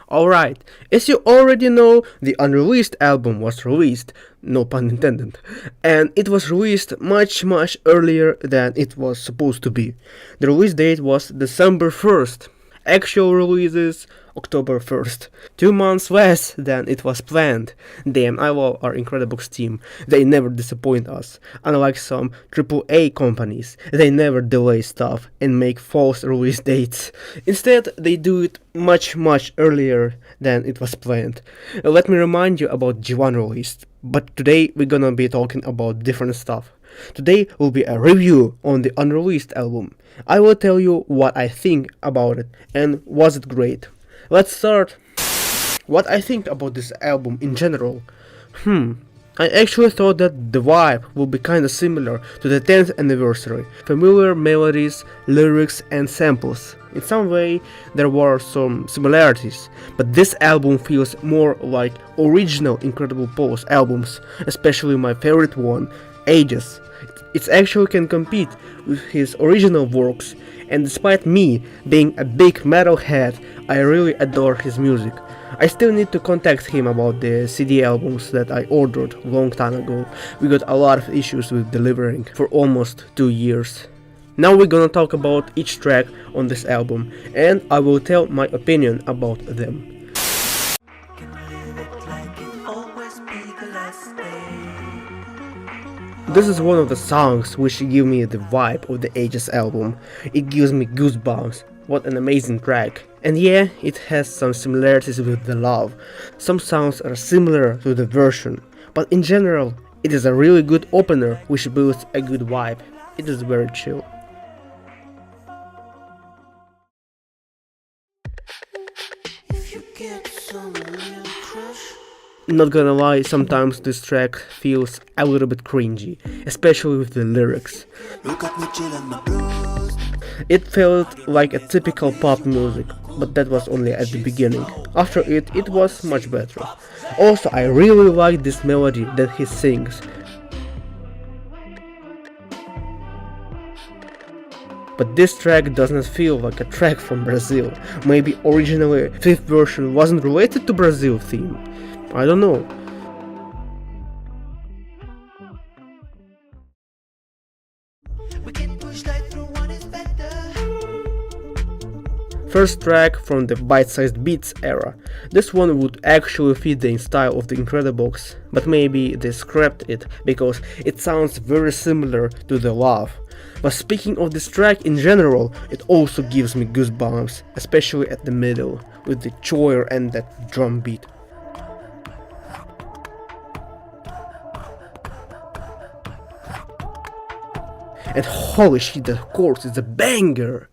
Alright, as you already know, the Unreleased album was released, no pun intended, and it was released much earlier than it was supposed to be. The release date was December 1st. Actual releases October 1st. 2 months less than it was planned. Damn, I love our Incredibox team. They never disappoint us. Unlike some AAA companies, they never delay stuff and make false release dates. Instead, they do it much earlier than it was planned. Let me remind you about Unreleased, but today we're gonna be talking about different stuff. Today will be a review on the Unreleased album. I will tell you what I think about it and was it great. Let's start. What I think about this album in general. I actually thought that the vibe would be kinda similar to the 10th anniversary. Familiar melodies, lyrics and samples. In some way there were some similarities, but this album feels more like original Incredibox albums, especially my favorite one, Ages. It actually can compete with his original works, and despite me being a big metalhead, I really adore his music. I still need to contact him about the CD albums that I ordered a long time ago. We got a lot of issues with delivering for almost 2 years. Now we're gonna talk about each track on this album, and I will tell my opinion about them. This is one of the songs which give me the vibe of the Ages album. It gives me goosebumps. What an amazing track. And yeah, it has some similarities with The Love. Some sounds are similar to the version, but in general, it is a really good opener which builds a good vibe. It is very chill. Not gonna lie, sometimes this track feels a little bit cringy, especially with the lyrics. It felt like a typical pop music, but that was only at the beginning. After it was much better. Also, I really like this melody that he sings. But this track doesn't feel like a track from Brazil. Maybe originally fifth version wasn't related to Brazil theme. I don't know. First track from the bite-sized beats era. This one would actually fit the style of the Incredibox, but maybe they scrapped it because it sounds very similar to The Love. But speaking of this track in general, it also gives me goosebumps, especially at the middle, with the choir and that drum beat. And holy shit, the chorus is a banger!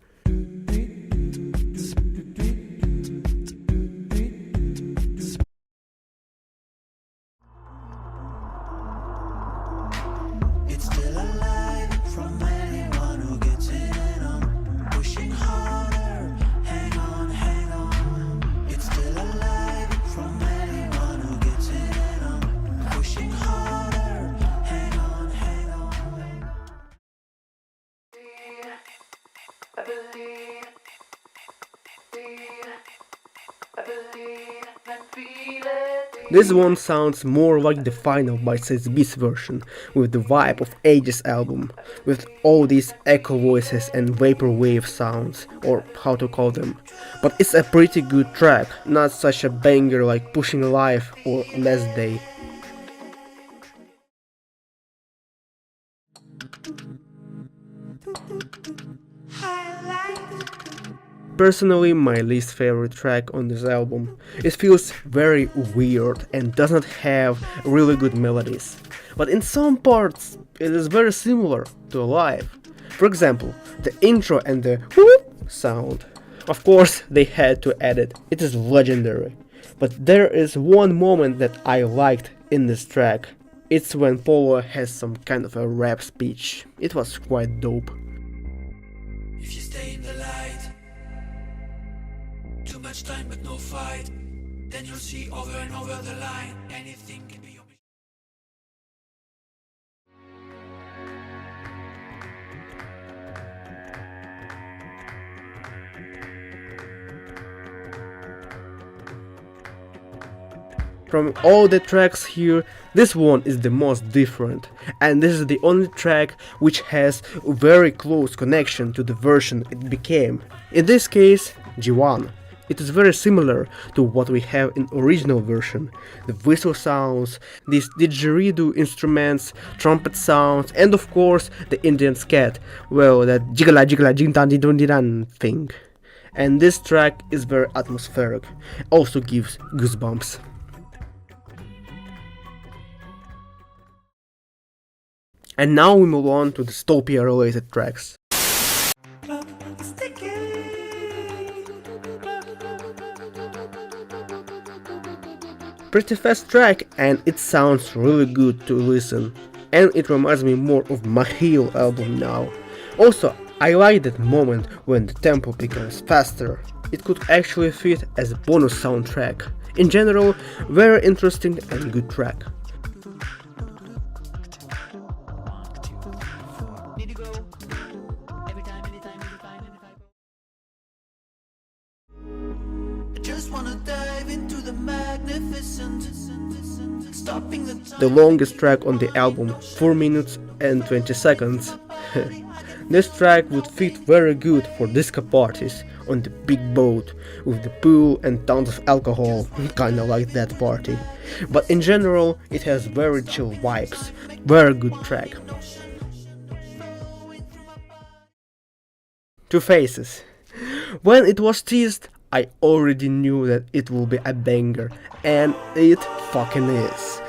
This one sounds more like the final bite-sized beats version, with the vibe of Ages album, with all these echo voices and vaporwave sounds, or how to call them. But it's a pretty good track, not such a banger like Pushing Life or Last Day. Personally, my least favorite track on this album. It feels very weird and doesn't have really good melodies. But in some parts, it is very similar to Alive. For example, the intro and the whoop sound. Of course, they had to add it. It is legendary. But there is one moment that I liked in this track. It's when Polo has some kind of a rap speech. It was quite dope. If you stay in the light, too much time but no fight, then you'll see over and over the line, anything can be your From all the tracks here, this one is the most different, and this is the only track which has a very close connection to the version it became. In this case, G1. It is very similar to what we have in original version. The whistle sounds, these didgeridoo instruments, trumpet sounds, and of course the Indian scat, well, that jiggla jiggla jing dan ding dan thing. And this track is very atmospheric, also gives goosebumps. And now we move on to dystopia related tracks. Pretty fast track, and it sounds really good to listen, and it reminds me more of Mahil album now. Also, I like that moment when the tempo becomes faster. It could actually fit as a bonus soundtrack. In general, very interesting and good track. The longest track on the album, 4 minutes and 20 seconds. This track would fit very good for disco parties on the big boat with the pool and tons of alcohol, kinda like that party. But in general, it has very chill vibes, very good track. Two Faces. When it was teased, I already knew that it will be a banger, and it fucking is.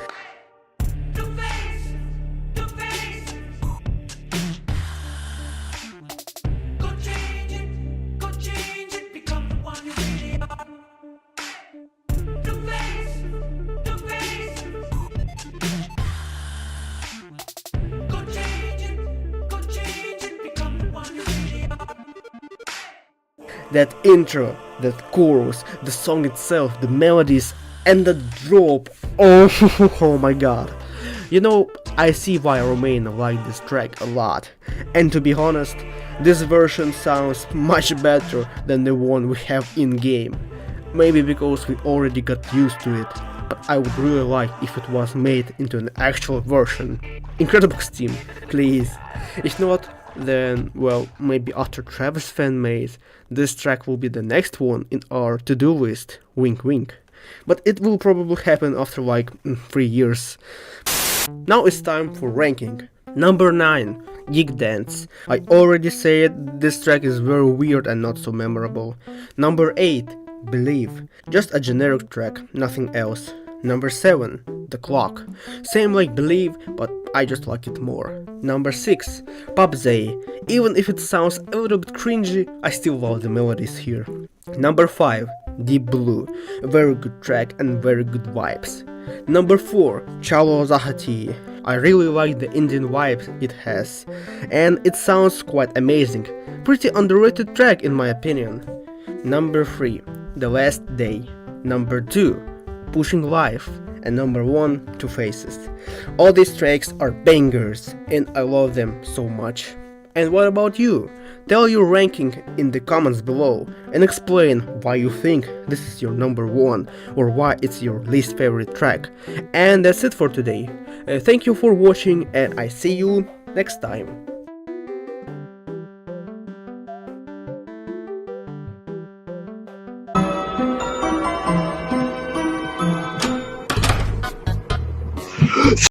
That intro, that chorus, the song itself, the melodies, and the drop. Oh my god. You know, I see why Romain liked this track a lot. And to be honest, this version sounds much better than the one we have in-game. Maybe because we already got used to it, but I would really like if it was made into an actual version. Incredibox team, please. If not, then, well, maybe after Travis fan made, this track will be the next one in our to-do list, wink wink. But it will probably happen after like 3 years. Now it's time for ranking. Number 9, Geek Dance. I already said this track is very weird and not so memorable. Number 8, Believe. Just a generic track, nothing else. Number 7, The Clock. Same like Believe, but I just like it more. Number 6, Pubzay. Even if it sounds a little bit cringy, I still love the melodies here. Number 5, Deep Blue. A very good track and very good vibes. Number 4, Chalo Sahatee. I really like the Indian vibe it has, and it sounds quite amazing. Pretty underrated track in my opinion. Number 3, The Last Day. Number 2, Pushing Life. And number 1, Two Faces. All these tracks are bangers, and I love them so much. And what about you? Tell your ranking in the comments below and explain why you think this is your number 1 or why it's your least favorite track. And that's it for today. Thank you for watching, and I see you next time.